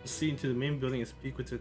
Proceed into the main building and speak with the.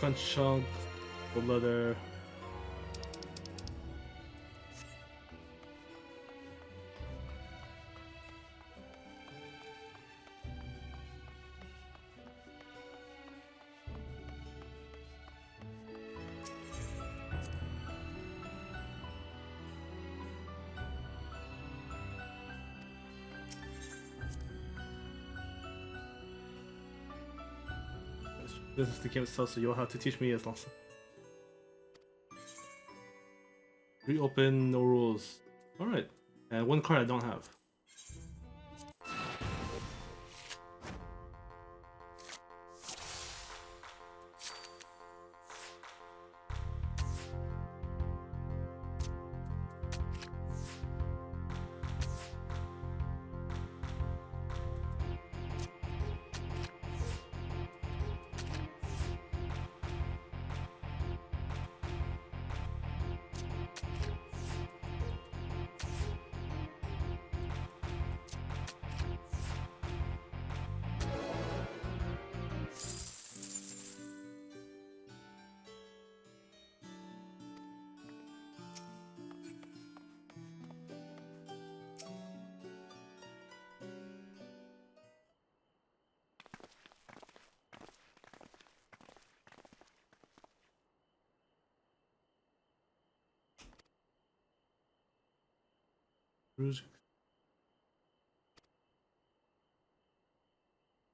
Second chunk, the leather. This is the game itself, so you'll have to teach me as lesson. Reopen, no rules. Alright. And one card I don't have.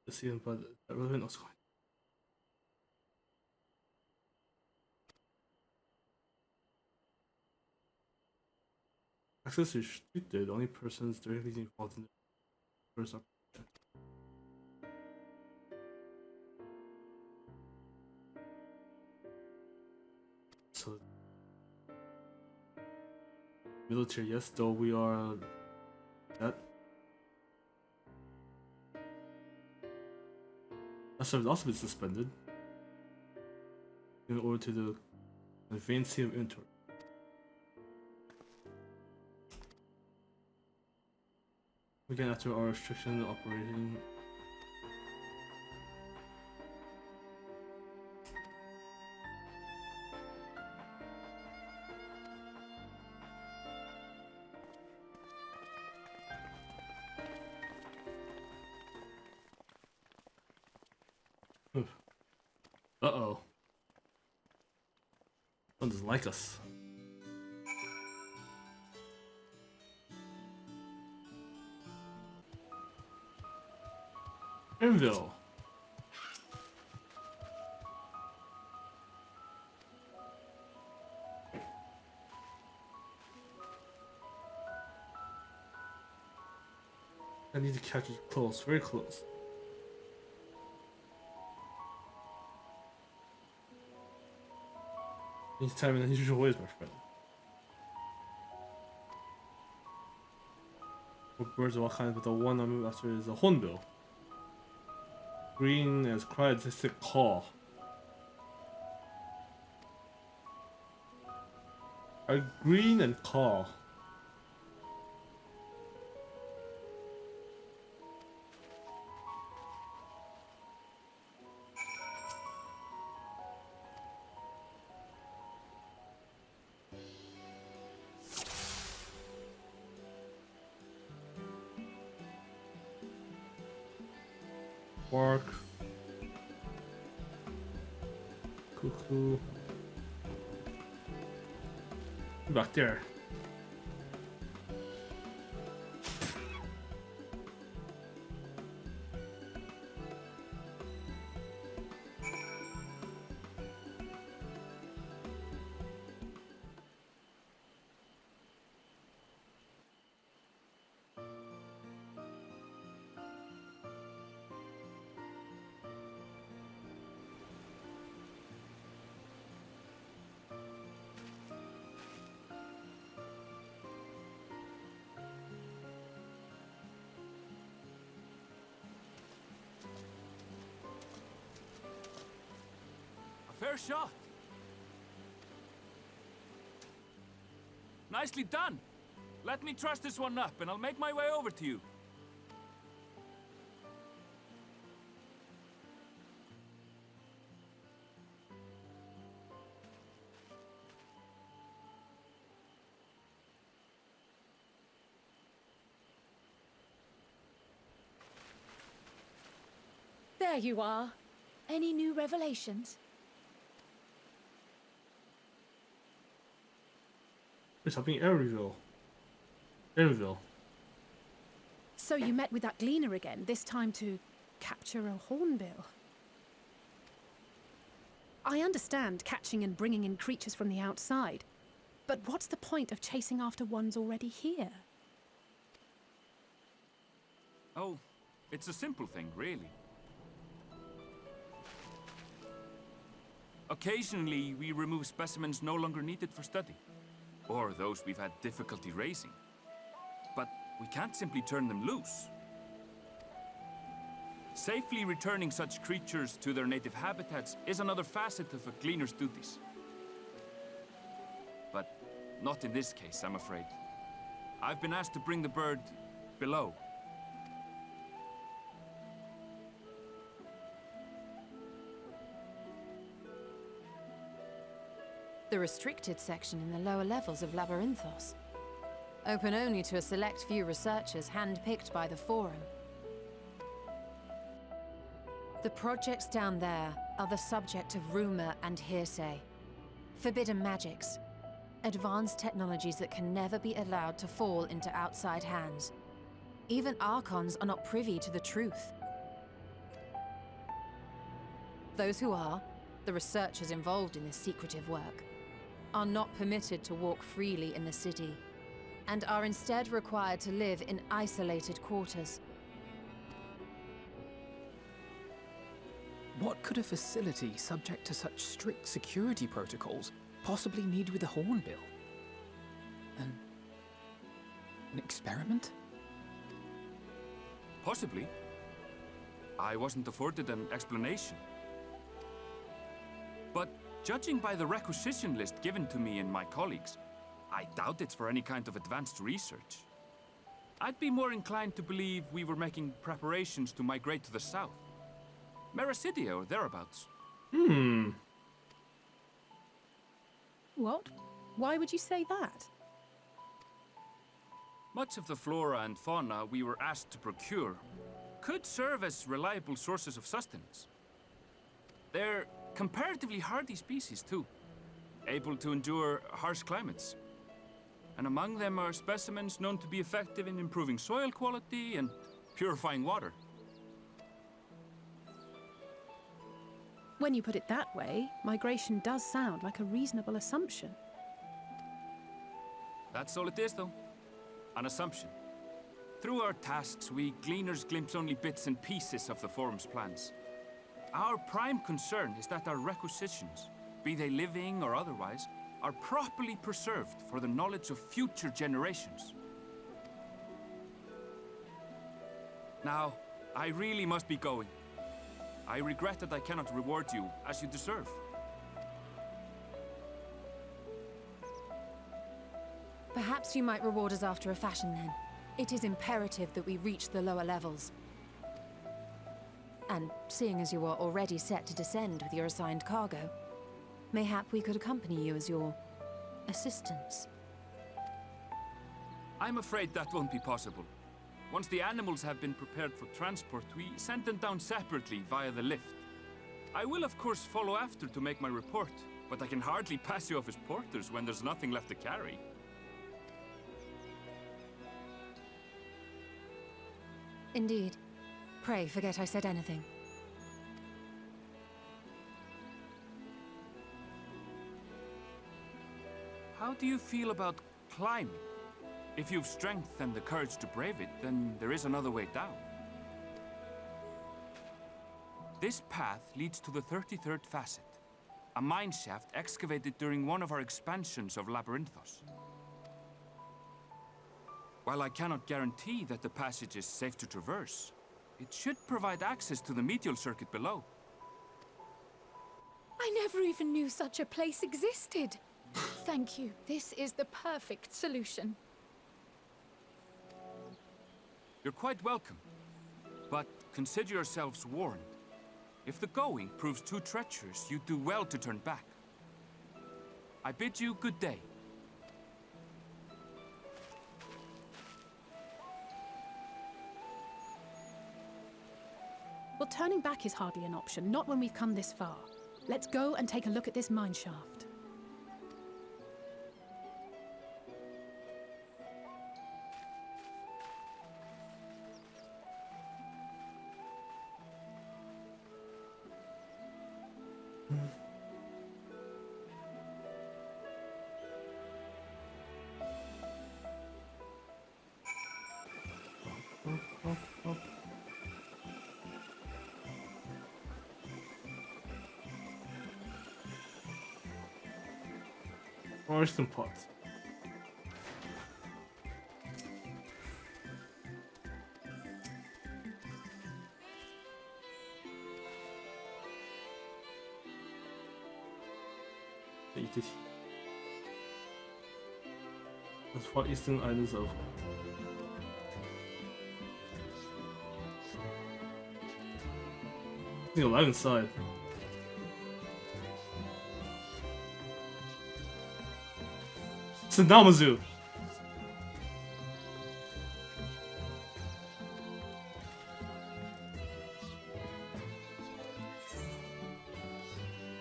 Let's see him, but Labyrinthos coin. Access is restricted. Only persons directly involved in the first operation. So military, yes, though we are that. That has also been suspended in order to the advancing of inventory. Again, after our restriction operation. Uh-oh. Someone doesn't like us. Enville. I need to catch it close, very close. Each time in unusual ways, my friend. What birds of all kinds, but the one I'm after is a hornbill. Green as cried a sick caw. Are green and caw. Bark. Cuckoo. Back there. Fair shot. Nicely done. Let me truss this one up, and I'll make my way over to you. There you are. Any new revelations? There's something Airville. Airville. So you met with that gleaner again, this time to capture a hornbill. I understand catching and bringing in creatures from the outside, but what's the point of chasing after ones already here? Oh, it's a simple thing, really. Occasionally, we remove specimens no longer needed for study, or those we've had difficulty raising. But we can't simply turn them loose. Safely returning such creatures to their native habitats is another facet of a gleaner's duties. But not in this case, I'm afraid. I've been asked to bring the bird below. The restricted section in the lower levels of Labyrinthos. Open only to a select few researchers handpicked by the Forum. The projects down there are the subject of rumor and hearsay. Forbidden magics. Advanced technologies that can never be allowed to fall into outside hands. Even Archons are not privy to the truth. Those who are, the researchers involved in this secretive work, are not permitted to walk freely in the city, and are instead required to live in isolated quarters. What could a facility subject to such strict security protocols possibly need with a hornbill? An experiment? Possibly. I wasn't afforded an explanation. But judging by the requisition list given to me and my colleagues, I doubt it's for any kind of advanced research. I'd be more inclined to believe we were making preparations to migrate to the south. Mericidia or thereabouts. What? Why would you say that? Much of the flora and fauna we were asked to procure could serve as reliable sources of sustenance. They're comparatively hardy species, too, able to endure harsh climates. And among them are specimens known to be effective in improving soil quality and purifying water. When you put it that way, migration does sound like a reasonable assumption. That's all it is, though. An assumption. Through our tasks, we gleaners glimpse only bits and pieces of the Forum's plans. Our prime concern is that our requisitions, be they living or otherwise, are properly preserved for the knowledge of future generations. Now, I really must be going. I regret that I cannot reward you as you deserve. Perhaps you might reward us after a fashion then. It is imperative that we reach the lower levels. And seeing as you are already set to descend with your assigned cargo, mayhap we could accompany you as your assistants. I'm afraid that won't be possible. Once the animals have been prepared for transport, we send them down separately via the lift. I will, of course, follow after to make my report, but I can hardly pass you off as porters when there's nothing left to carry. Indeed. Pray forget I said anything. How do you feel about climbing? If you've strength and the courage to brave it, then there is another way down. This path leads to the 33rd facet, a mine shaft excavated during one of our expansions of Labyrinthos. While I cannot guarantee that the passage is safe to traverse, it should provide access to the medial circuit below. I never even knew such a place existed. Thank you. This is the perfect solution. You're quite welcome. But consider yourselves warned. If the going proves too treacherous, you'd do well to turn back. I bid you good day. Well, turning back is hardly an option, not when we've come this far. Let's go and take a look at this mine shaft. Royston pot. Das Far Eastern Islands of. He's alive inside. It's a Namazu.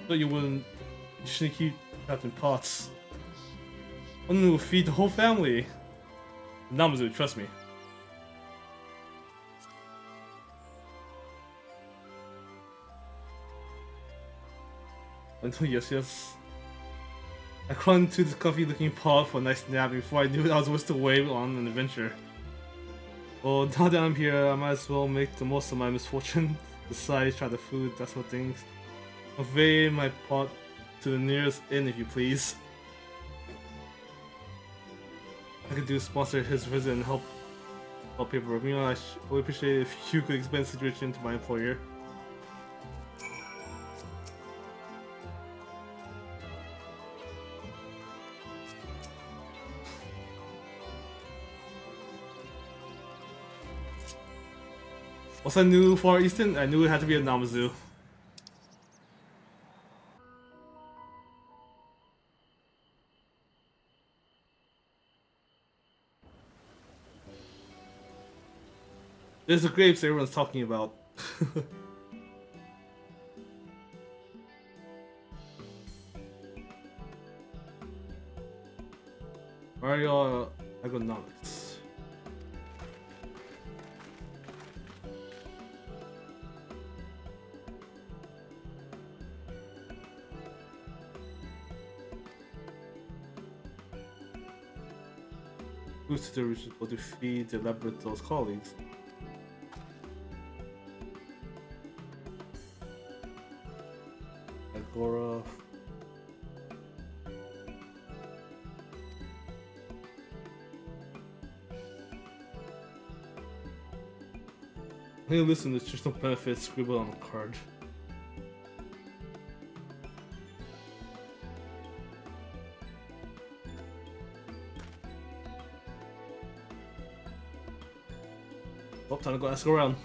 But you wouldn't. You shouldn't keep Captain Potts. One will feed the whole family. Namazu, trust me. Until yes. I clung to this comfy looking pod for a nice nap before I knew I was whisked away on an adventure. Well, now that I'm here, I might as well make the most of my misfortune. Besides, try the food, that's what things. Convey my pot to the nearest inn if you please. I could do sponsor his visit and help paperwork. You know, I would appreciate it if you could explain the situation to my employer. Once I knew Far Eastern, I knew it had to be a Namazu. There's the grapes everyone's talking about. Mario ergonomics. Boost the reach will defeat the Labyrinthos colleagues. Agora. Hey, listen, there's just no benefits scribbled on the card. Oh, time to go ask around.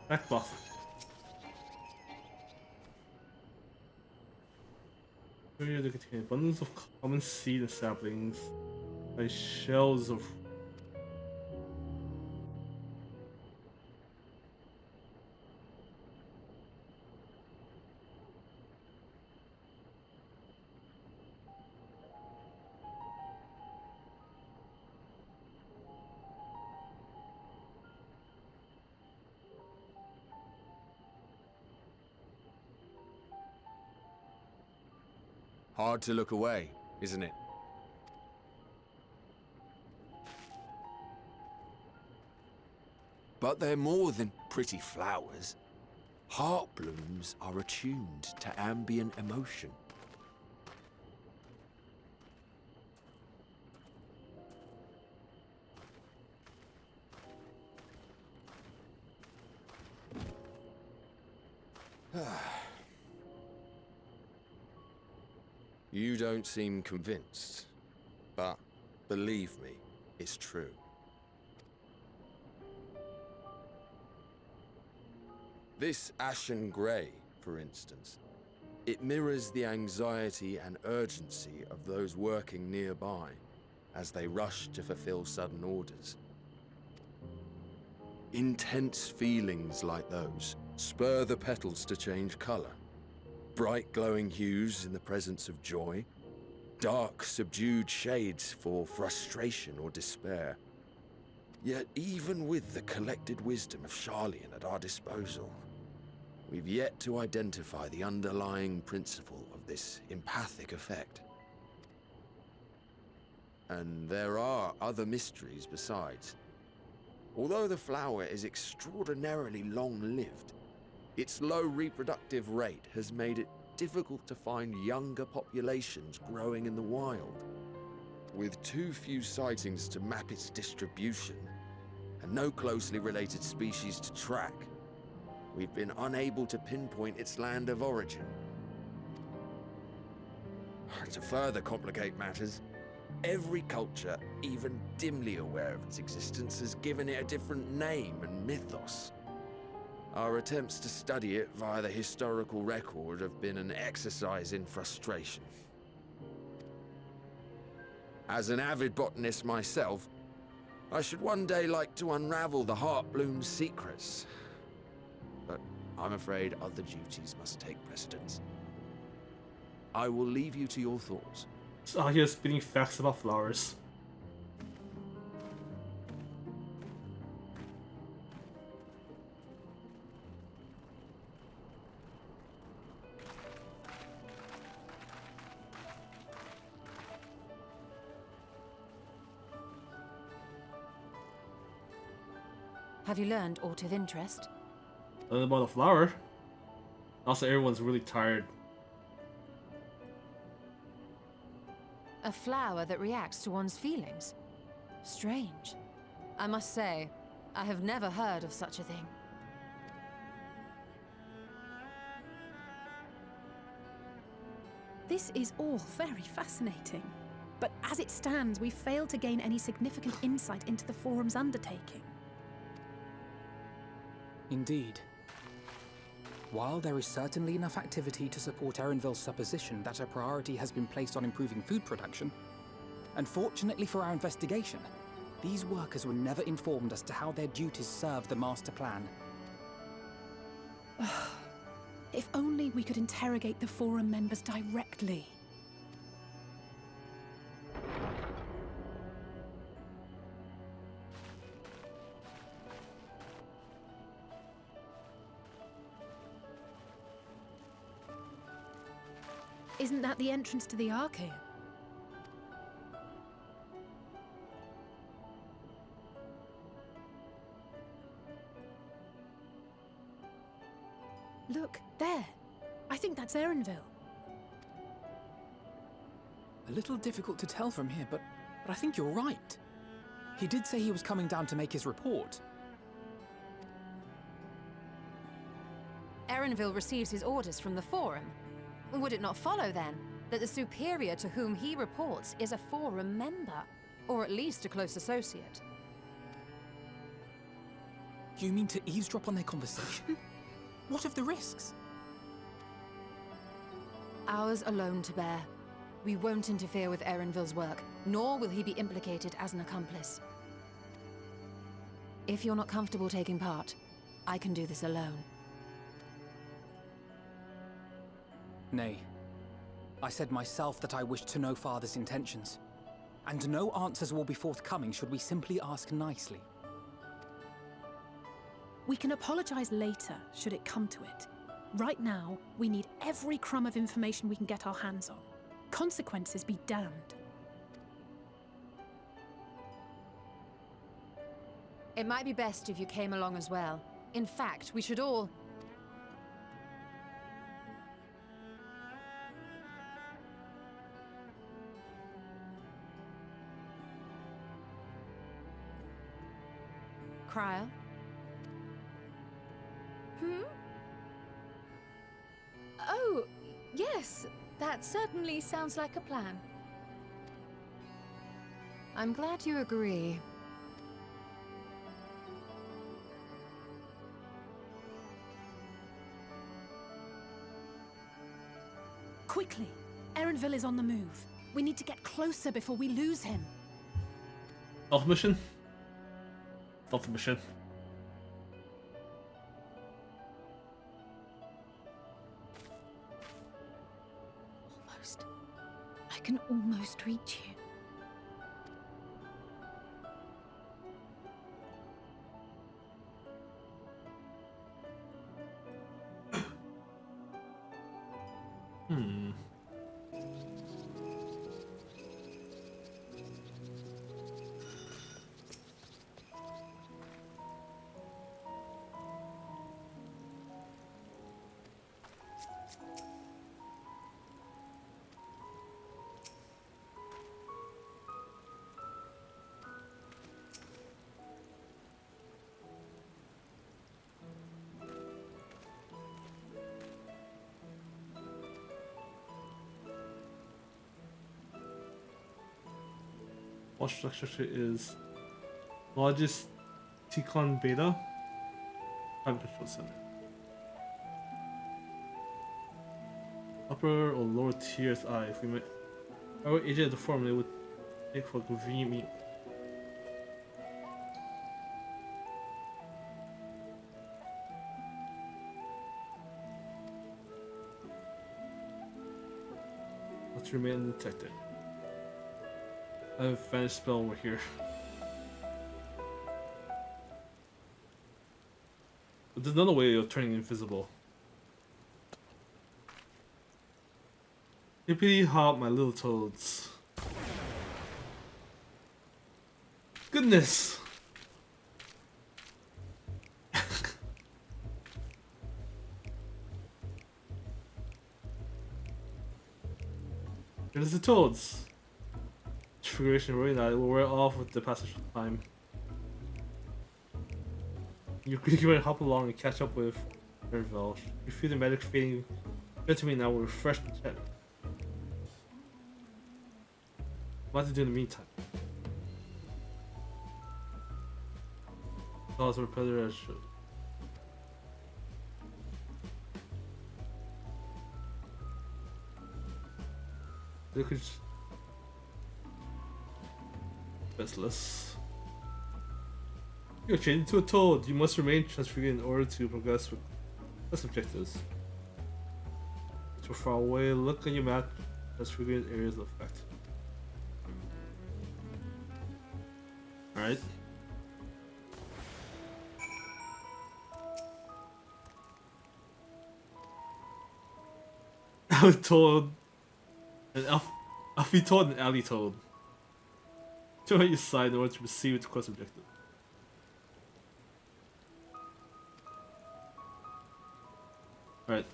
Back boss. Area to contain abundance of common seed and saplings, by shells of. Hard to look away, isn't it? But they're more than pretty flowers. Heart blooms are attuned to ambient emotion. You don't seem convinced, but believe me, it's true. This ashen grey, for instance, it mirrors the anxiety and urgency of those working nearby as they rush to fulfill sudden orders. Intense feelings like those spur the petals to change colour. Bright glowing hues in the presence of joy, dark subdued shades for frustration or despair. Yet even with the collected wisdom of Charlian at our disposal, we've yet to identify the underlying principle of this empathic effect. And there are other mysteries besides. Although the flower is extraordinarily long-lived, its low reproductive rate has made it difficult to find younger populations growing in the wild. With too few sightings to map its distribution, and no closely related species to track, we've been unable to pinpoint its land of origin. To further complicate matters, every culture, even dimly aware of its existence, has given it a different name and mythos. Our attempts to study it via the historical record have been an exercise in frustration. As an avid botanist myself, I should one day like to unravel the Heartbloom's secrets. But I'm afraid other duties must take precedence. I will leave you to your thoughts. Just out here spitting facts about flowers. Have you learned aught of interest? About the flower. Also, everyone's really tired. A flower that reacts to one's feelings? Strange. I must say, I have never heard of such a thing. This is all very fascinating. But as it stands, we failed to gain any significant insight into the Forum's undertaking. Indeed. While there is certainly enough activity to support Erenville's supposition that a priority has been placed on improving food production, unfortunately for our investigation, these workers were never informed as to how their duties serve the master plan. If only we could interrogate the Forum members directly. Isn't that the entrance to the Archaeum? Look, there. I think that's Erenville. A little difficult to tell from here, but I think you're right. He did say he was coming down to make his report. Erenville receives his orders from the Forum. Would it not follow, then, that the superior to whom he reports is a Forum member, or at least a close associate? You mean to eavesdrop on their conversation? What of the risks? Ours alone to bear. We won't interfere with Erenville's work, nor will he be implicated as an accomplice. If you're not comfortable taking part, I can do this alone. Nay. I said myself that I wished to know Father's intentions. And no answers will be forthcoming should we simply ask nicely. We can apologize later, should it come to it. Right now, we need every crumb of information we can get our hands on. Consequences be damned. It might be best if you came along as well. In fact, we should all... Cryo? That certainly sounds like a plan. I'm glad you agree. Quickly! Erenville is on the move. We need to get closer before we lose him. Stealth mission? Stealth mission. Almost. I can almost reach you. What structure is largest Ticon beta? Private control center. Upper or lower tiers I. If we make our agent of the formula would take for convenient. Let's remain undetected. I have a vanish spell over here. But there's another way of turning invisible. Hippity hop, my little toads. Goodness! There's the toads. Configuration really not. It will wear off with the passage of time. You can hop along and catch up with Erenville. You feel the magic fading. Get to me now. We're refreshed and check. What to do in the meantime? Cause repeller as should. They could. Restless. You're changed into a toad. You must remain transfigured in order to progress with quest objectives. Too far away. Look on your map. Transfigured areas of effect. Alright. Alley toad. An Alfie toad and alley toad. Turn on your side in order to proceed with the quest objective. Alright.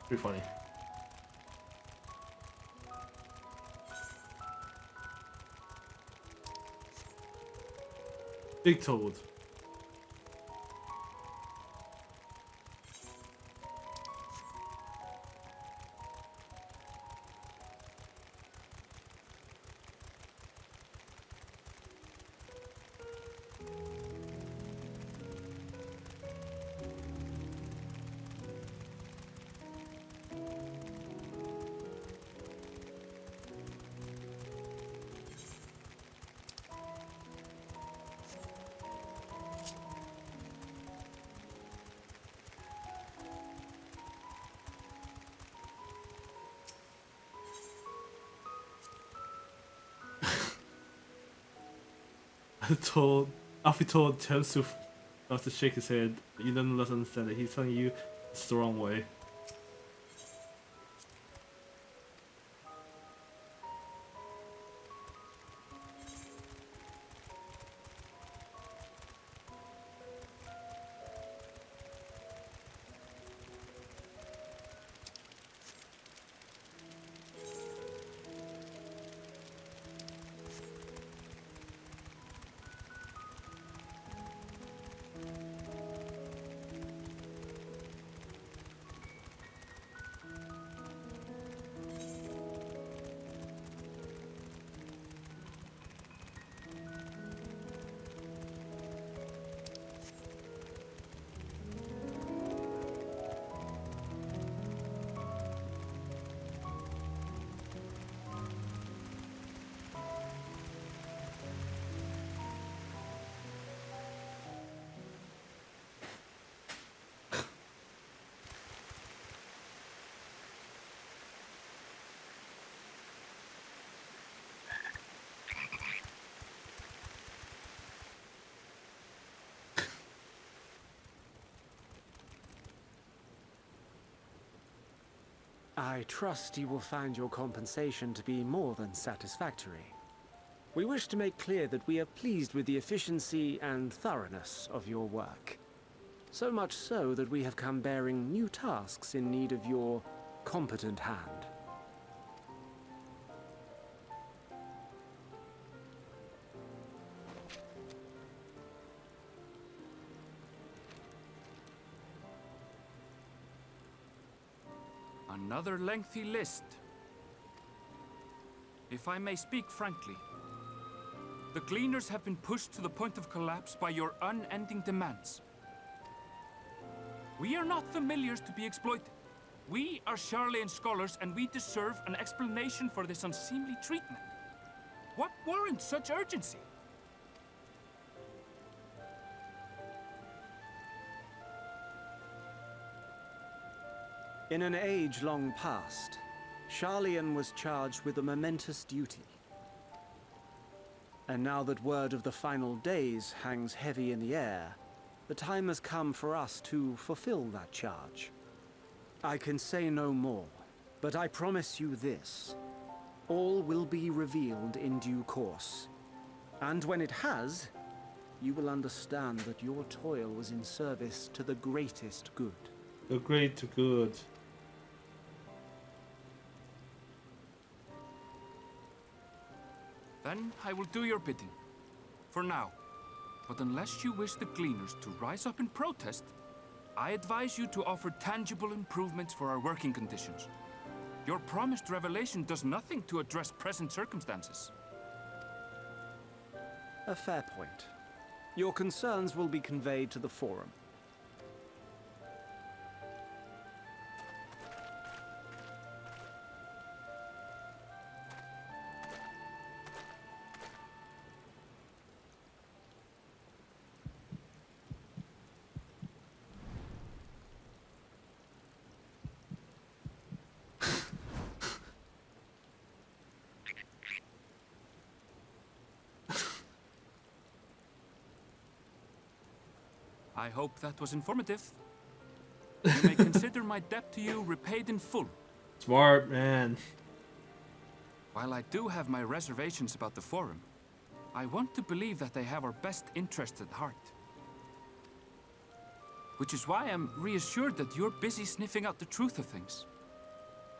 Pretty funny. Big toad. Alfie told attempts to shake his head, but you nonetheless understand that he's telling you it's the wrong way. I trust you will find your compensation to be more than satisfactory. We wish to make clear that we are pleased with the efficiency and thoroughness of your work. So much so that we have come bearing new tasks in need of your competent hand. Another lengthy list. If I may speak frankly, the Gleaners have been pushed to the point of collapse by your unending demands. We are not familiars to be exploited. We are Charlean scholars, and we deserve an explanation for this unseemly treatment. What warrants such urgency? In an age long past, Charlean was charged with a momentous duty. And now that word of the final days hangs heavy in the air, the time has come for us to fulfill that charge. I can say no more, but I promise you this. All will be revealed in due course. And when it has, you will understand that your toil was in service to the greatest good. The great good. Then I will do your bidding. For now. But unless you wish the Gleaners to rise up in protest, I advise you to offer tangible improvements for our working conditions. Your promised revelation does nothing to address present circumstances. A fair point. Your concerns will be conveyed to the Forum. I hope that was informative. You may consider my debt to you repaid in full. Smart man. While I do have my reservations about the Forum, I want to believe that they have our best interests at heart. Which is why I'm reassured that you're busy sniffing out the truth of things.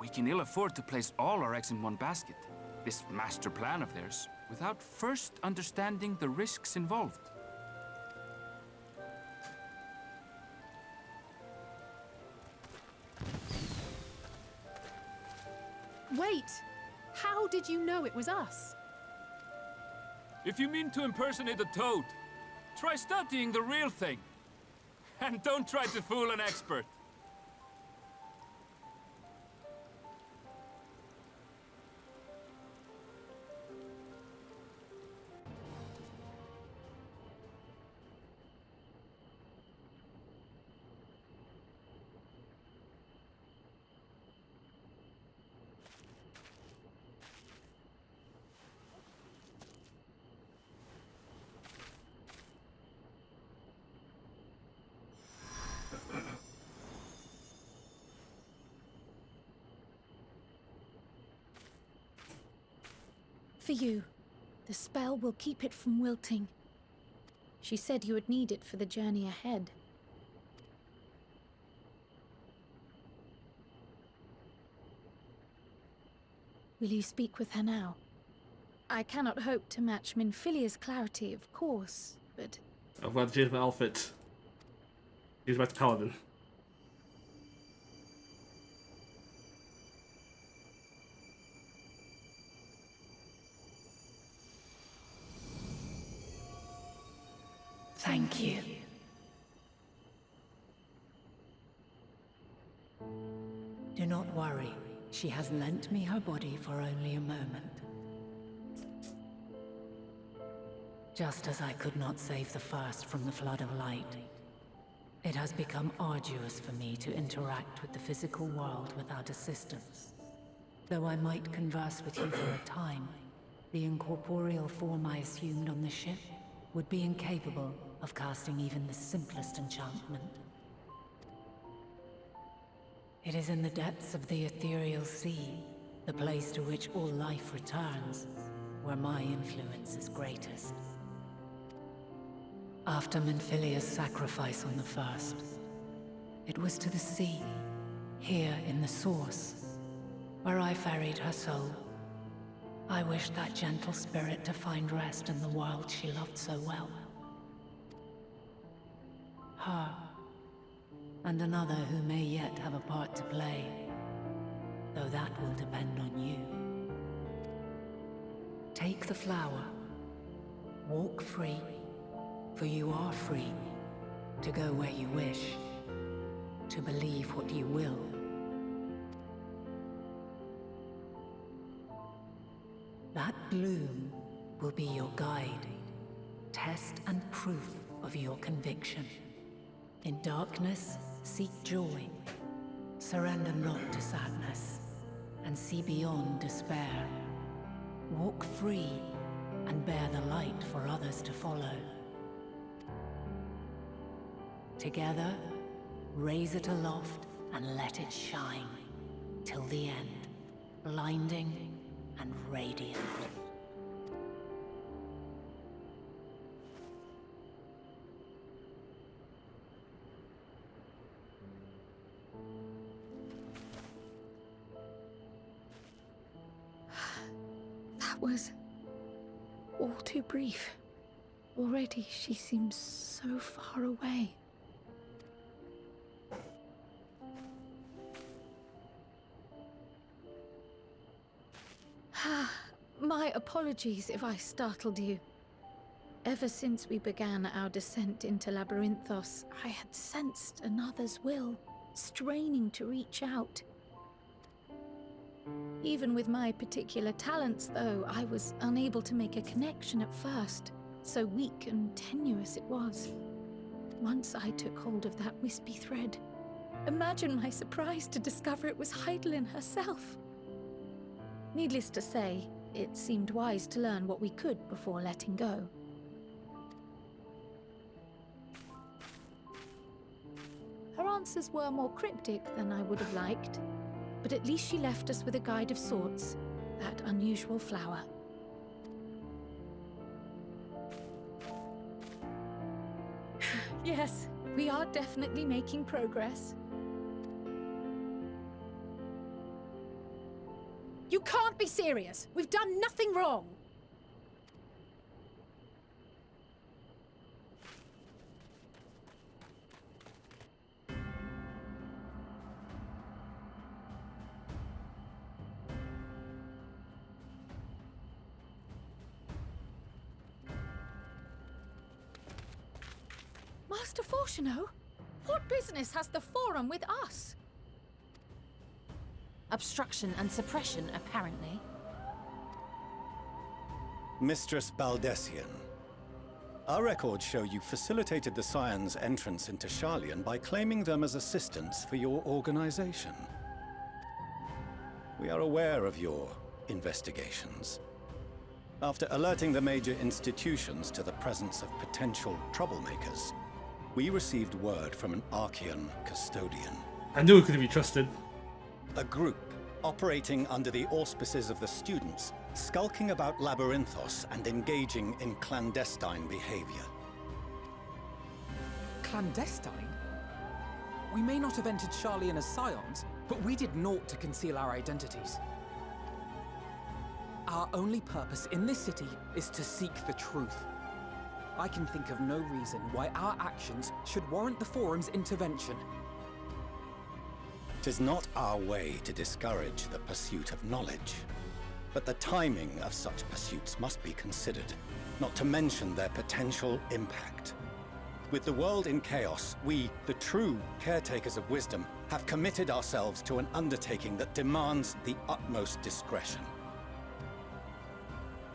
We can ill afford to place all our eggs in one basket, this master plan of theirs, without first understanding the risks involved. Wait! How did you know it was us? If you mean to impersonate a toad, try studying the real thing. And don't try to fool an expert. For you. The spell will keep it from wilting. She said you would need it for the journey ahead. Will you speak with her now? I cannot hope to match Minfilia's clarity, of course, but... I've got to change my outfit. He's back to Paladin. Thank you. Do not worry. She has lent me her body for only a moment. Just as I could not save the first from the flood of light, it has become arduous for me to interact with the physical world without assistance. Though I might converse with you for a time, the incorporeal form I assumed on the ship would be incapable of casting even the simplest enchantment. It is in the depths of the ethereal sea, the place to which all life returns, where my influence is greatest. After Menphilia's sacrifice on the first, it was to the sea, here in the source, where I ferried her soul. I wished that gentle spirit to find rest in the world she loved so well. Her, and another who may yet have a part to play, though that will depend on you. Take the flower, walk free, for you are free, to go where you wish, to believe what you will. That bloom will be your guide, test and proof of your conviction. In darkness, seek joy. Surrender not to sadness, and see beyond despair. Walk free, and bear the light for others to follow. Together, raise it aloft and let it shine, till the end, blinding and radiant. That was all too brief. Already she seems so far away. My apologies if I startled you. Ever since we began our descent into Labyrinthos, I had sensed another's will, straining to reach out. Even with my particular talents, though, I was unable to make a connection at first, so weak and tenuous it was. Once I took hold of that wispy thread, imagine my surprise to discover it was Heidelin herself. Needless to say, it seemed wise to learn what we could before letting go. Her answers were more cryptic than I would have liked, but at least she left us with a guide of sorts, that unusual flower. Yes, we are definitely making progress. You can't be serious! We've done nothing wrong! Master Fortuno? What business has the Forum with us? Obstruction and suppression, apparently. Mistress Baldessian, our records show you facilitated the Scions' entrance into Sharlayan by claiming them as assistants for your organization. We are aware of your investigations. After alerting the major institutions to the presence of potential troublemakers, we received word from an Archean custodian. I knew it couldn't be trusted. A group operating under the auspices of the students, skulking about Labyrinthos and engaging in clandestine behavior. Clandestine? We may not have entered Sharlayan as Scions, but we did naught to conceal our identities. Our only purpose in this city is to seek the truth. I can think of no reason why our actions should warrant the Forum's intervention. 'Tis not our way to discourage the pursuit of knowledge, but the timing of such pursuits must be considered, not to mention their potential impact. With the world in chaos, we, the true caretakers of wisdom, have committed ourselves to an undertaking that demands the utmost discretion.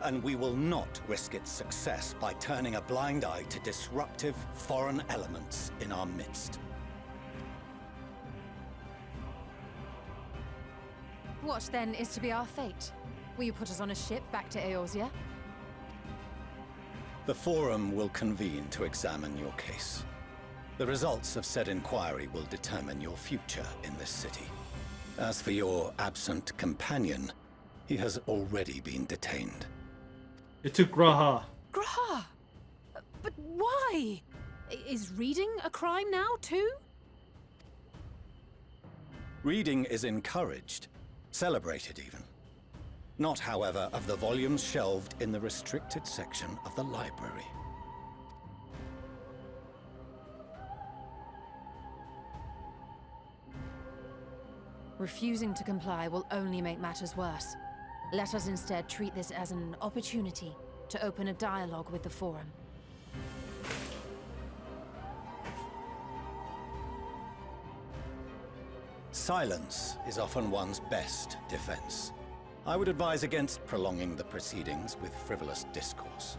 And we will not risk its success by turning a blind eye to disruptive foreign elements in our midst. What, then, is to be our fate? Will you put us on a ship back to Eorzea? The Forum will convene to examine your case. The results of said inquiry will determine your future in this city. As for your absent companion, he has already been detained. It took Graha. Graha! But why? Is reading a crime now, too? Reading is encouraged, celebrated even. Not, however, of the volumes shelved in the restricted section of the library. Refusing to comply will only make matters worse. Let us instead treat this as an opportunity to open a dialogue with the Forum. Silence is often one's best defense. I would advise against prolonging the proceedings with frivolous discourse.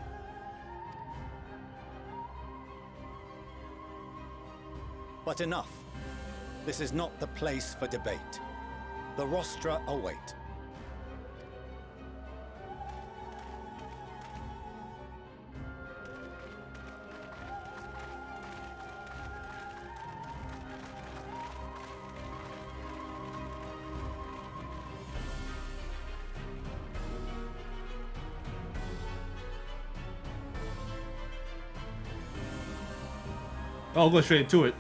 But enough. This is not the place for debate. The rostra await. I'll go straight into it.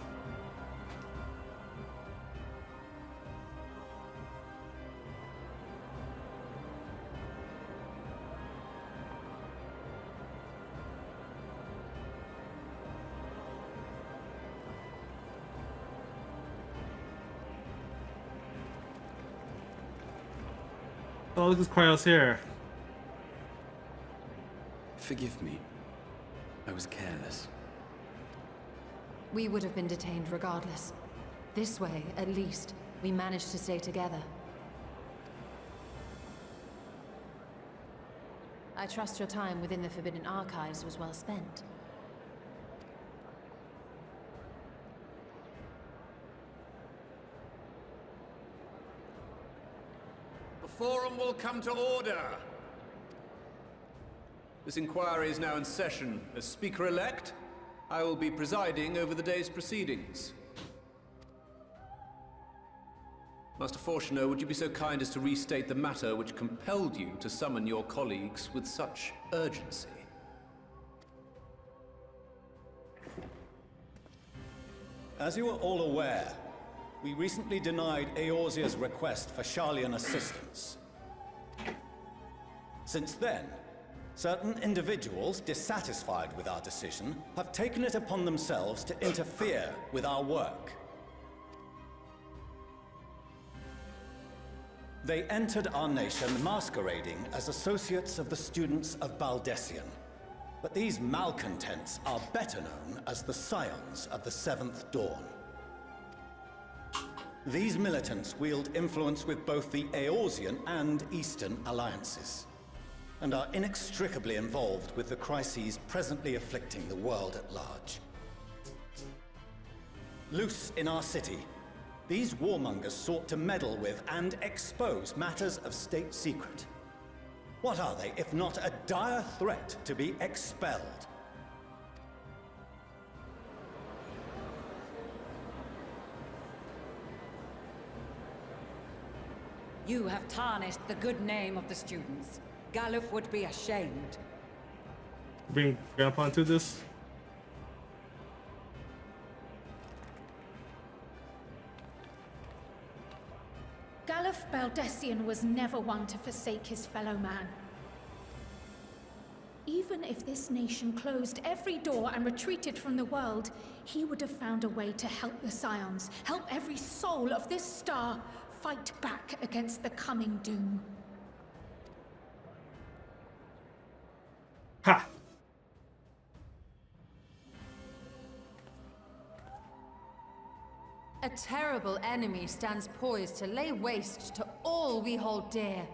Oh, look at this Cryo's hair. Forgive me. I was careless. We would have been detained regardless. This way, at least, we managed to stay together. I trust your time within the Forbidden Archives was well spent. The Forum will come to order. This inquiry is now in session. As Speaker-elect, I will be presiding over the day's proceedings. Master Fortuner, would you be so kind as to restate the matter which compelled you to summon your colleagues with such urgency? As you are all aware, we recently denied Eorzea's request for Sharlayan assistance. Since then, certain individuals dissatisfied with our decision have taken it upon themselves to interfere with our work. They entered our nation masquerading as associates of the students of Baldessian. But these malcontents are better known as the Scions of the Seventh Dawn. These militants wield influence with both the Eorzean and Eastern alliances, and are inextricably involved with the crises presently afflicting the world at large. Loose in our city, these warmongers sought to meddle with and expose matters of state secret. What are they, if not a dire threat to be expelled? You have tarnished the good name of the students. Galuf would be ashamed. Bring Grandpa into this. Galuf Baldessian was never one to forsake his fellow man. Even if this nation closed every door and retreated from the world, he would have found a way to help the Scions, help every soul of this star fight back against the coming doom. Ha! A terrible enemy stands poised to lay waste to all we hold dear.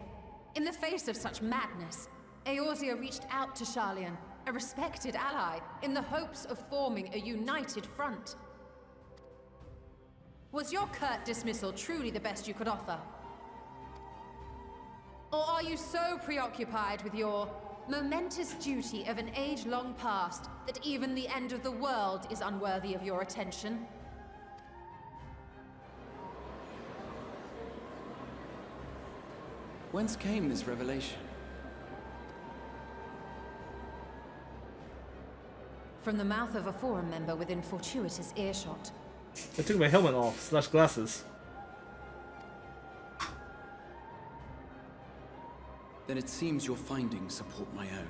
In the face of such madness, Eorzea reached out to Sharlayan, a respected ally, in the hopes of forming a united front. Was your curt dismissal truly the best you could offer? Or are you so preoccupied with your Momentous duty of an age long past, that even the end of the world is unworthy of your attention. Whence came this revelation? From the mouth of a forum member within fortuitous earshot. I took my helmet off, / glasses. Then it seems your findings support my own.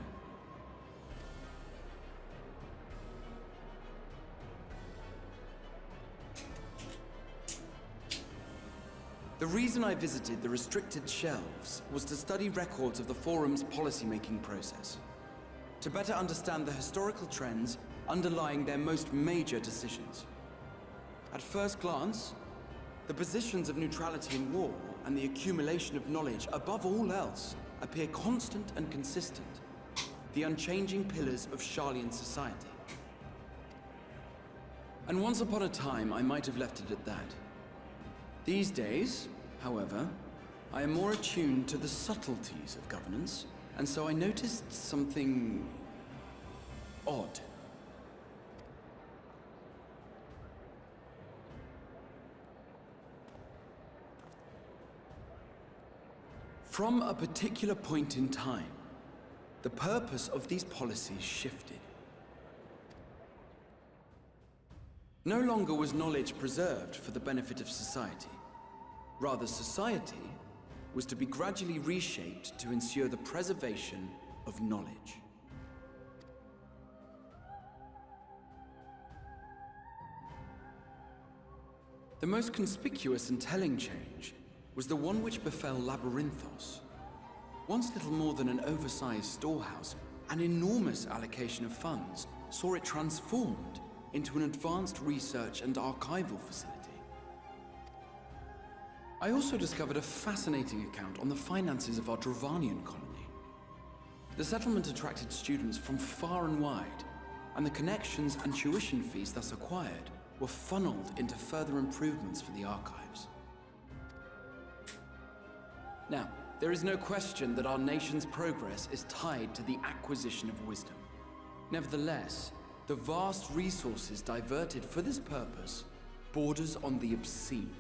The reason I visited the restricted shelves was to study records of the Forum's policymaking process, to better understand the historical trends underlying their most major decisions. At first glance, the positions of neutrality in war and the accumulation of knowledge above all else appear constant and consistent, the unchanging pillars of Sharlayan society. And once upon a time, I might have left it at that. These days, however, I am more attuned to the subtleties of governance, and so I noticed something odd. From a particular point in time, the purpose of these policies shifted. No longer was knowledge preserved for the benefit of society. Rather, society was to be gradually reshaped to ensure the preservation of knowledge. The most conspicuous and telling change was the one which befell Labyrinthos. Once little more than an oversized storehouse, an enormous allocation of funds saw it transformed into an advanced research and archival facility. I also discovered a fascinating account on the finances of our Dravanian colony. The settlement attracted students from far and wide, and the connections and tuition fees thus acquired were funneled into further improvements for the archives. Now, there is no question that our nation's progress is tied to the acquisition of wisdom. Nevertheless, the vast resources diverted for this purpose borders on the obscene.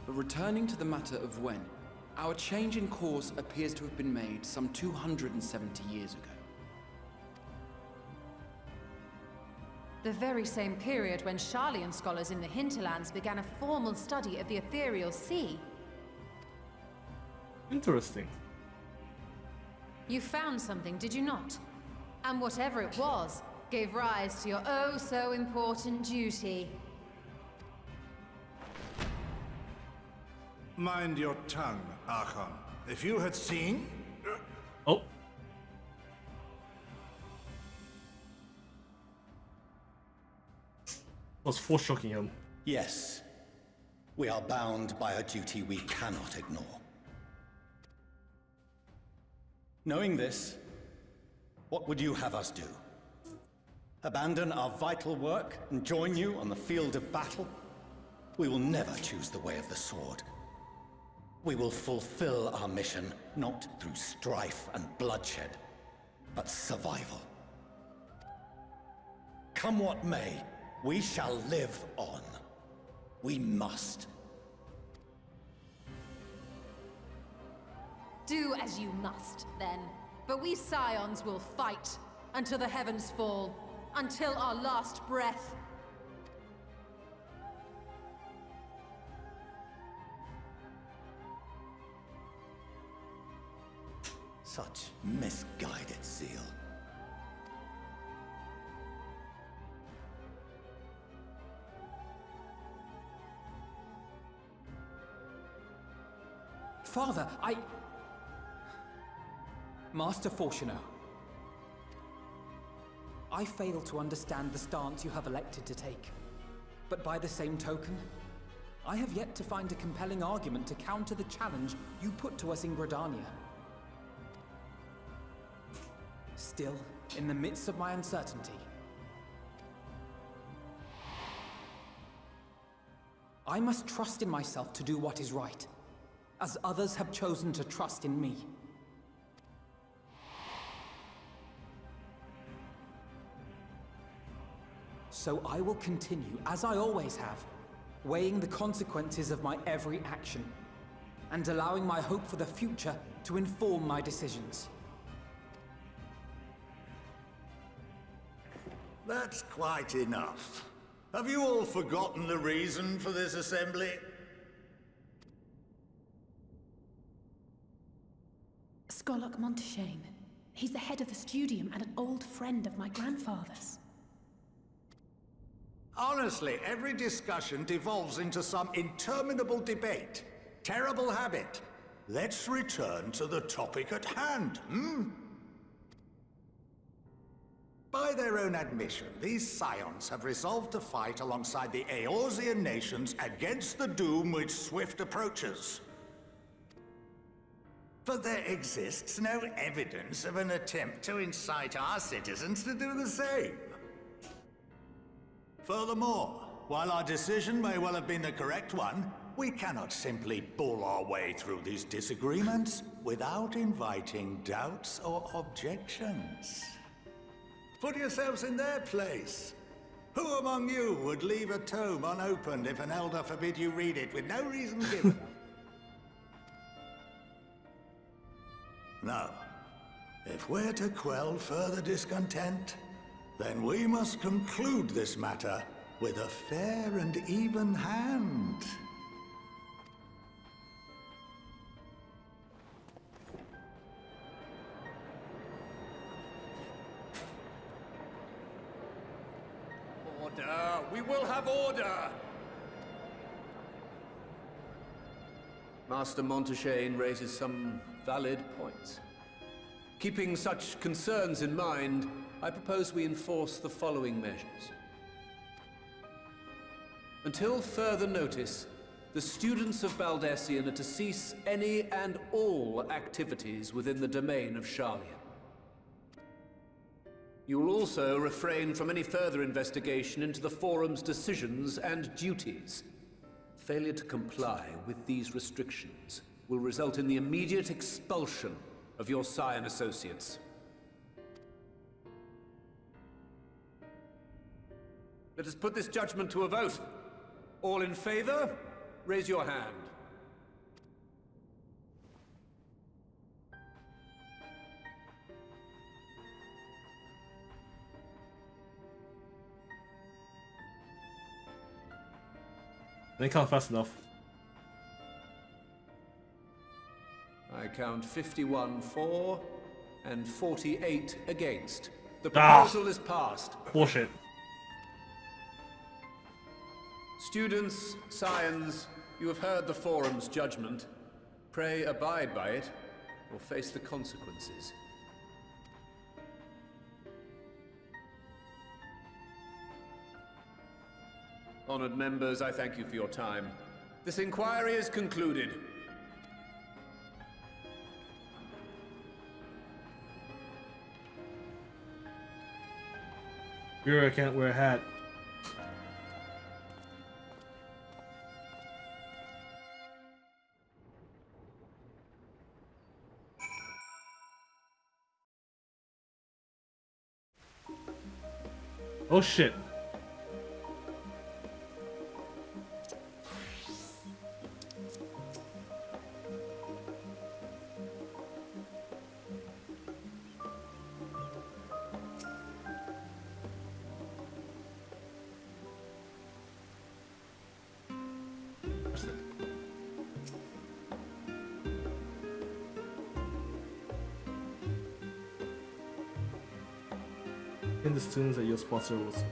But returning to the matter of when, our change in course appears to have been made some 270 years ago. The very same period when Sharlayan scholars in the hinterlands began a formal study of the ethereal sea. Interesting. You found something, did you not? And whatever it was, gave rise to your oh-so-important duty. Mind your tongue, Archon. If you had seen... Oh. Was foreshocking him. Yes. We are bound by a duty we cannot ignore. Knowing this, what would you have us do? Abandon our vital work and join you on the field of battle? We will never choose the way of the sword. We will fulfill our mission, not through strife and bloodshed, but survival. Come what may, we shall live on. We must. Do as you must, then. But we Scions will fight until the heavens fall, until our last breath. Such misguided zeal. Father, Master Fortuno, I fail to understand the stance you have elected to take. But by the same token, I have yet to find a compelling argument to counter the challenge you put to us in Gridania. Still, in the midst of my uncertainty, I must trust in myself to do what is right. as others have chosen to trust in me. So I will continue, as I always have, weighing the consequences of my every action, and allowing my hope for the future to inform my decisions. That's quite enough. Have you all forgotten the reason for this assembly? Skolok Monteshane. He's the head of the studium and an old friend of my grandfather's. Honestly, every discussion devolves into some interminable debate. Terrible habit. Let's return to the topic at hand, By their own admission, these scions have resolved to fight alongside the Eorzean nations against the doom which swift approaches. But there exists no evidence of an attempt to incite our citizens to do the same. Furthermore, while our decision may well have been the correct one, we cannot simply bull our way through these disagreements without inviting doubts or objections. Put yourselves in their place. Who among you would leave a tome unopened if an elder forbid you read it with no reason given? No. If we're to quell further discontent, then we must conclude this matter with a fair and even hand. Order! We will have order! Master Monteshane raises some valid points. Keeping such concerns in mind, I propose we enforce the following measures. Until further notice, the students of Baldesion are to cease any and all activities within the domain of Sharlayan. You will also refrain from any further investigation into the Forum's decisions and duties. Failure to comply with these restrictions will result in the immediate expulsion of your Scion associates. Let us put this judgment to a vote. All in favor, raise your hand. They can't fast enough. I count 51 for and 48 against. The Ah. proposal is passed. Bullshit. Students, Scions, you have heard the Forum's judgment. Pray abide by it, or face the consequences. Honored members, I thank you for your time. This inquiry is concluded. Bureau can't wear a hat. Oh shit. In the students that your sponsor was.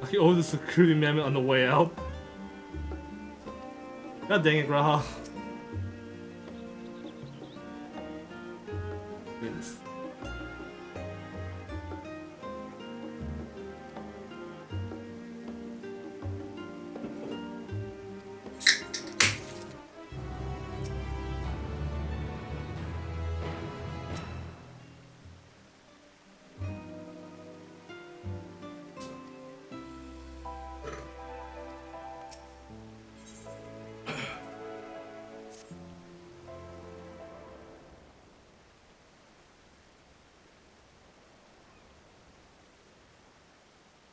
I owe the security mammoth on the way out. God dang it, Graha. Goodness.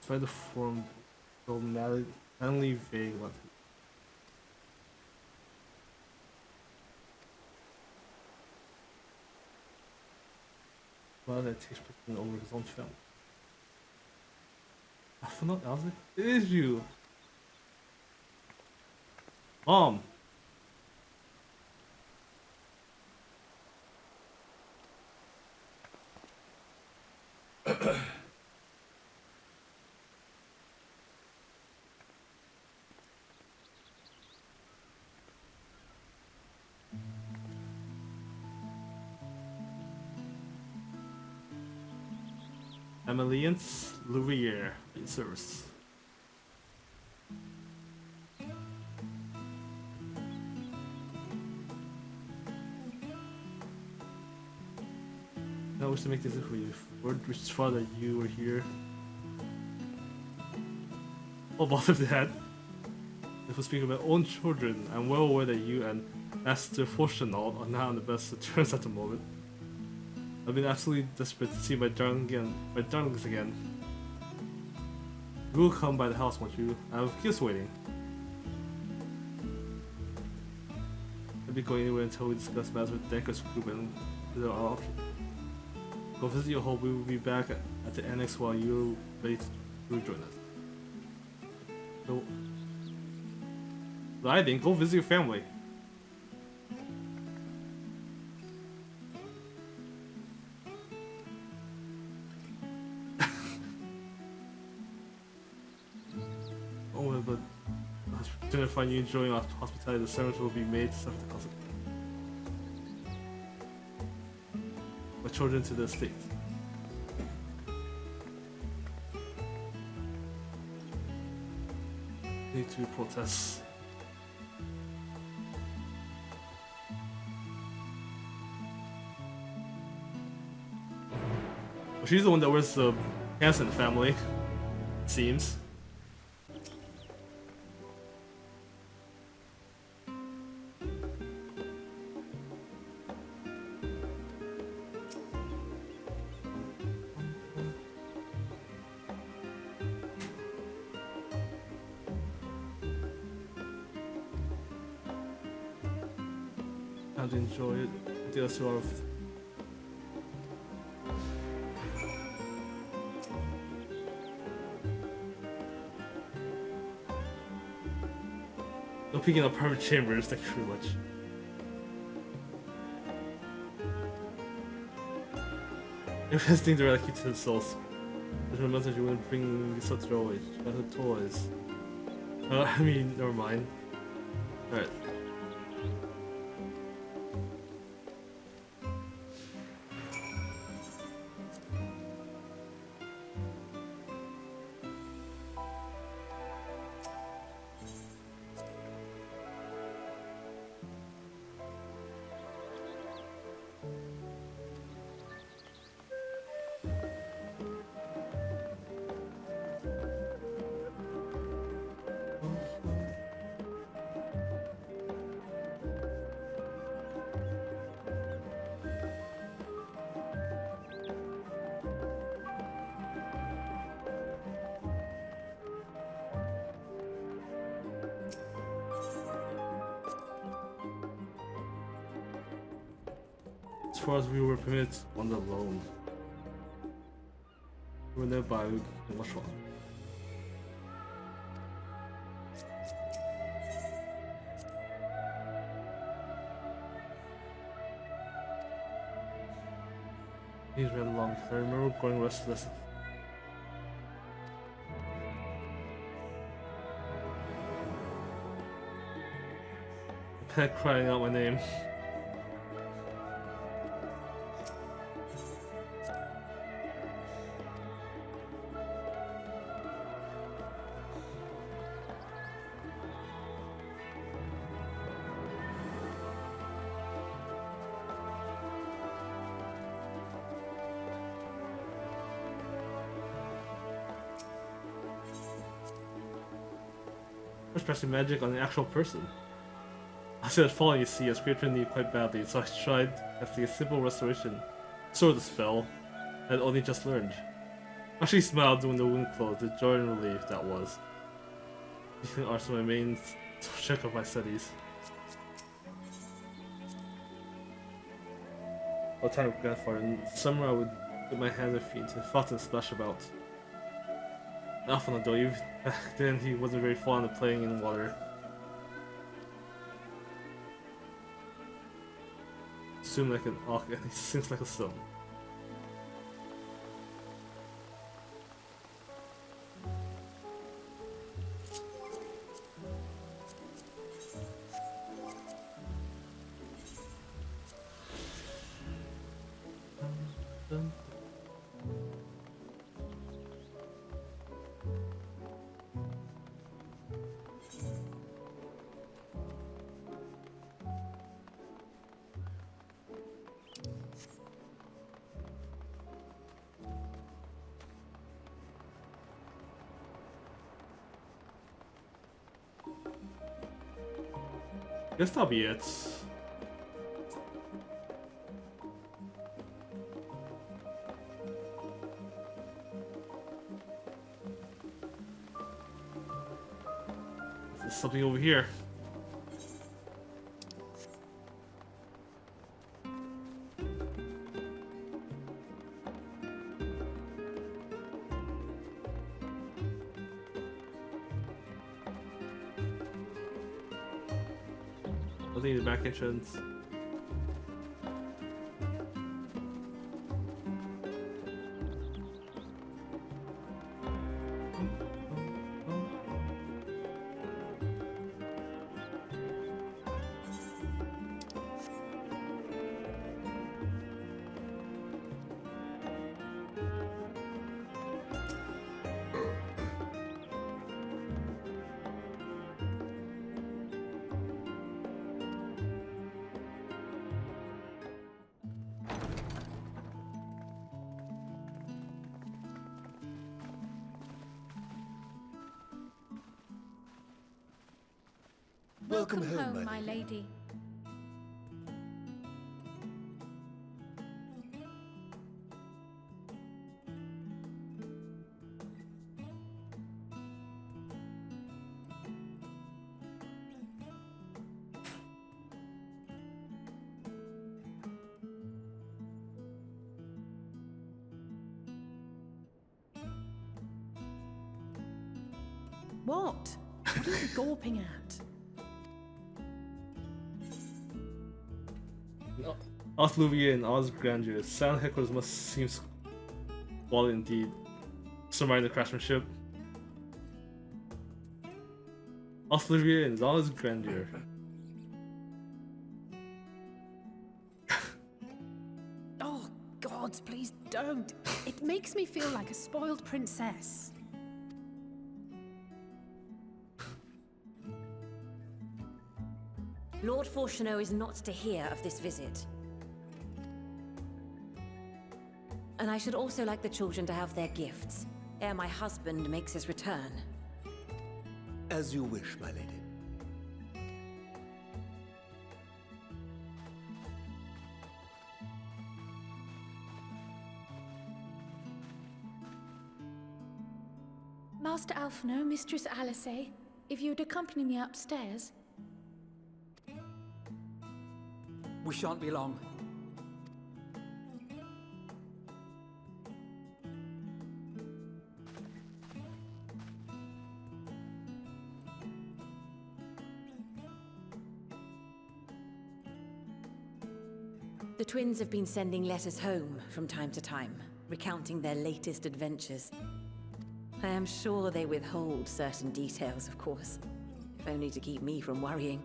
Try to form so madly vague one. Well, that takes picking over his own film. I forgot, I was like, it is you! Mom! Emilience Louvier in service. I wish to make this for you. Word which father you were here. Oh, bother that. If we speak of my own children, I'm well aware that you and Master Fortunaut are not on the best of terms at the moment. I've been absolutely desperate to see my darlings again. You will come by the house, won't you? I have gifts waiting. I'll be going anywhere until we discuss matters with Danker's group and our options. Go visit your home. We will be back at the annex while you're ready to join us. So, I think go visit your family. Oh, but I didn't find you enjoying our hospitality. The servants will be made to suffer the consequences. My children to the estate. Need to protest. Well, she's the one that wears the Hansen family, it seems. Time to enjoy it. The sort of no peeking out private chambers, thank you very much. Investing directly to the souls. There's a message you wouldn't bring such throwaway. Childhood toys. I mean, never mind. Alright. As far as we were permitted to wander alone. We were nearby and what's wrong? These ran along. I remember growing restless. A pet crying out my name. Pressing magic on the actual person. I said falling, you see, I scraped her knee quite badly, so I tried casting a simple restoration. Sort of the spell I had only just learned. Actually smiled when the wound closed, the joy and relief that was. These are some of my main check of my studies. All the time with grandfather. In summer I would put my hands and feet into the thoughts and splash about. Often though, even back then he wasn't very fond of playing in water. Swim like an auk and he sinks like a stone. Guess that'll be it. There's something over here. The back entrance. Welcome home, my lady. What? What are you gawping at? Osluvia and Oz grandeur. Silent headquarters must seem squalid indeed. Somewhere in the craftsmanship. Osluvia and Oz grandeur. Oh, gods, please don't. It makes me feel like a spoiled princess. Lord Fortuneau is not to hear of this visit. And I should also like the children to have their gifts, ere my husband makes his return. As you wish, my lady. Master Alphino, Mistress Alice, if you'd accompany me upstairs. We shan't be long. The twins have been sending letters home from time to time, recounting their latest adventures. I am sure they withhold certain details, of course, if only to keep me from worrying.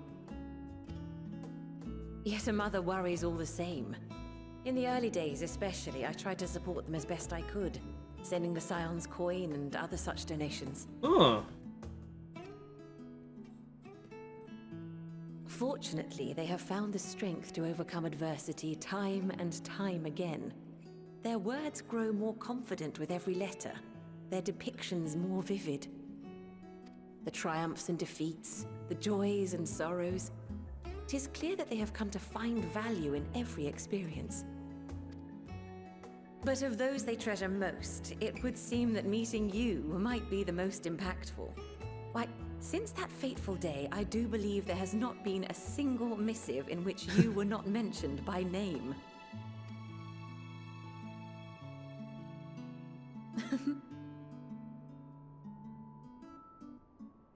Yet a mother worries all the same. In the early days especially, I tried to support them as best I could, sending the Scion's coin and other such donations. Oh. Fortunately, they have found the strength to overcome adversity time and time again. Their words grow more confident with every letter, their depictions more vivid. The triumphs and defeats, the joys and sorrows. 'Tis clear that they have come to find value in every experience. But of those they treasure most, it would seem that meeting you might be the most impactful. Why, since that fateful day, I do believe there has not been a single missive in which you were not mentioned by name.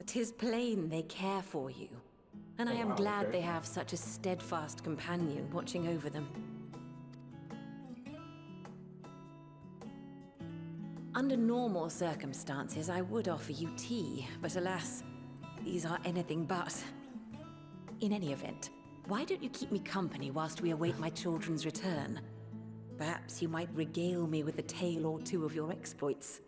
'Tis plain they care for you, and I am glad they have such a steadfast companion watching over them. Under normal circumstances, I would offer you tea, but alas, these are anything but. In any event, why don't you keep me company whilst we await my children's return? Perhaps you might regale me with a tale or two of your exploits.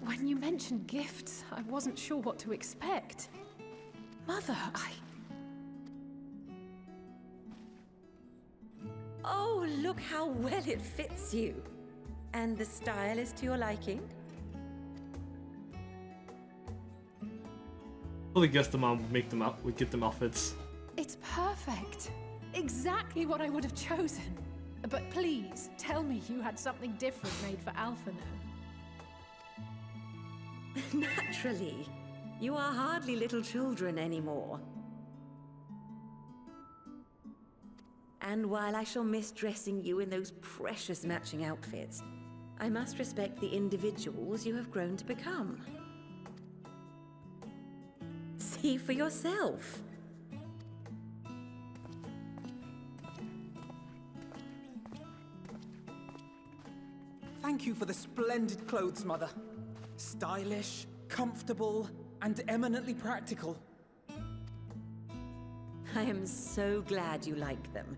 When you mentioned gifts, I wasn't sure what to expect. Mother, Oh, look how well it fits you. And the style is to your liking? Probably guess the mom would get them outfits. It's perfect. Exactly what I would have chosen. But please, tell me you had something different made for Alphino. Naturally. You are hardly little children anymore. And while I shall miss dressing you in those precious matching outfits, I must respect the individuals you have grown to become. See for yourself. Thank you for the splendid clothes, Mother. Stylish, comfortable, and eminently practical. I am so glad you like them.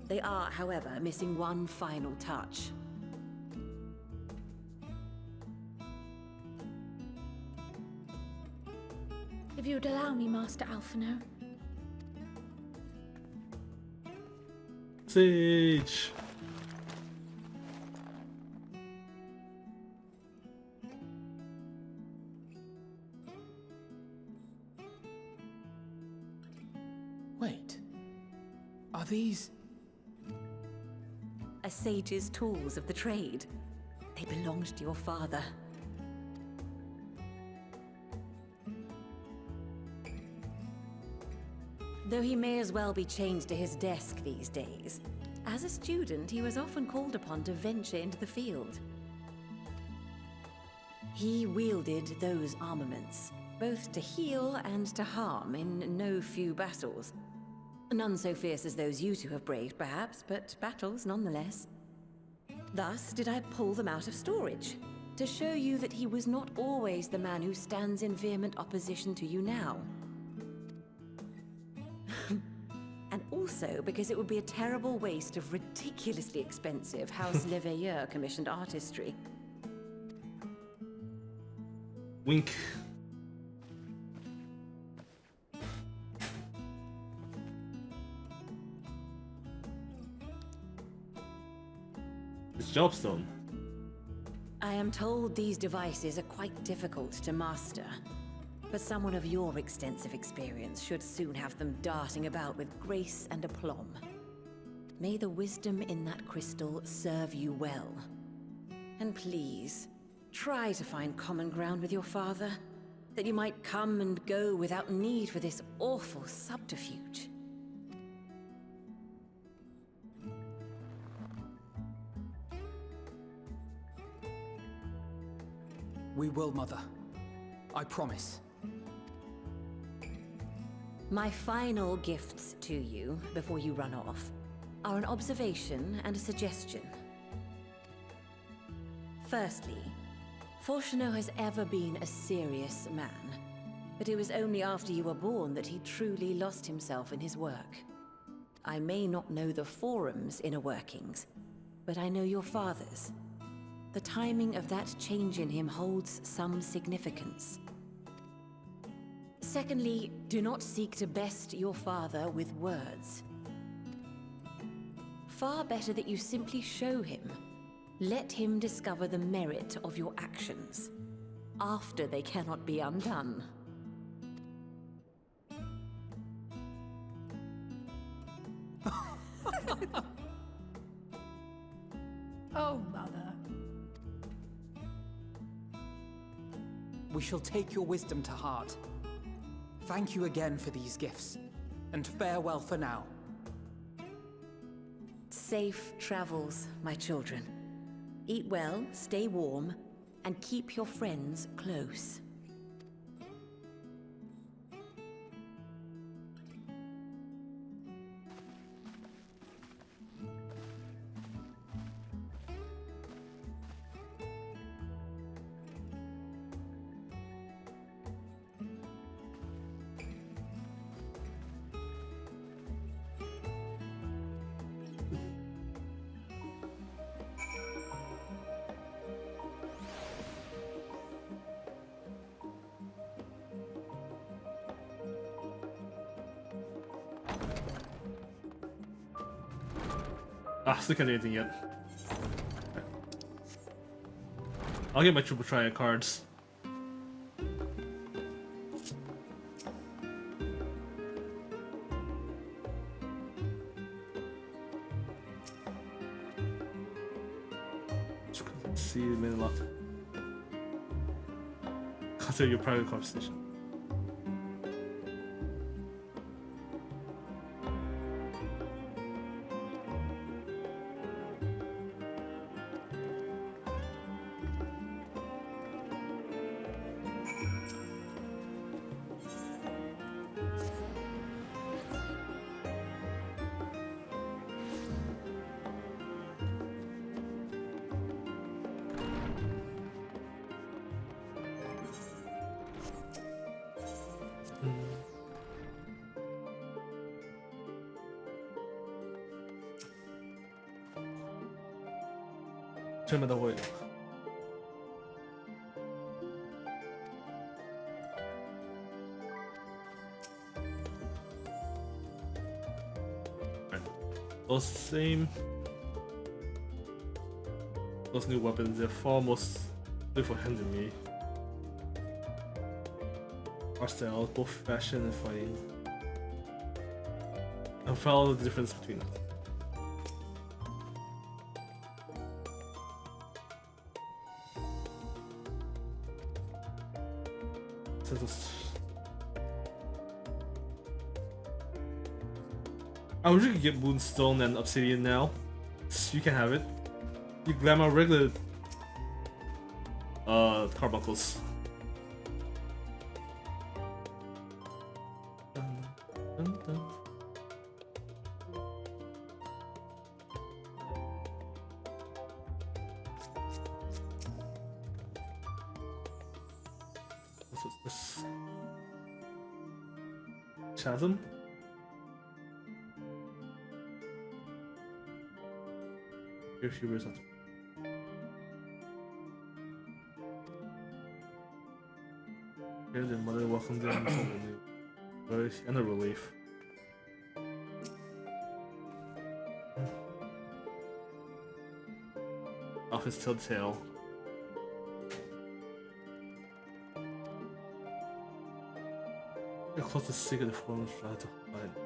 They are, however, missing one final touch. If you'd allow me, Master Alphino. Sage. Wait. Are these... A sage's tools of the trade. They belonged to your father. Though he may as well be chained to his desk these days, as a student he was often called upon to venture into the field. He wielded those armaments, both to heal and to harm in no few battles. None so fierce as those you two have braved, perhaps, but battles nonetheless. Thus did I pull them out of storage, to show you that he was not always the man who stands in vehement opposition to you now. And also because it would be a terrible waste of ridiculously expensive House Leveilleur commissioned artistry. Wink. It's Jobstone. I am told these devices are quite difficult to master, but someone of your extensive experience should soon have them darting about with grace and aplomb. May the wisdom in that crystal serve you well. And please, try to find common ground with your father, that you might come and go without need for this awful subterfuge. We will, Mother. I promise. My final gifts to you, before you run off, are an observation and a suggestion. Firstly, Fortuno has ever been a serious man, but it was only after you were born that he truly lost himself in his work. I may not know the Forum's inner workings, but I know your father's. The timing of that change in him holds some significance. Secondly, do not seek to best your father with words. Far better that you simply show him. Let him discover the merit of your actions, after they cannot be undone. Oh, Mother. We shall take your wisdom to heart. Thank you again for these gifts, and farewell for now. Safe travels, my children. Eat well, stay warm, and keep your friends close. Still can't do anything yet. I'll get my triple triad cards. Let's see the minute left. Consider your private conversation. Turn it away. Those same, those new weapons, they're far more good for him than me. Our styles, both fashion and fighting. And follow the difference between them. I wish you could get Moonstone and Obsidian now. You can have it. You glam out regular carbuncles. What's this? Chasm? Here she was. Here's the mother welcomed them and a relief. Off his tail. You're close to secret form of try to hide.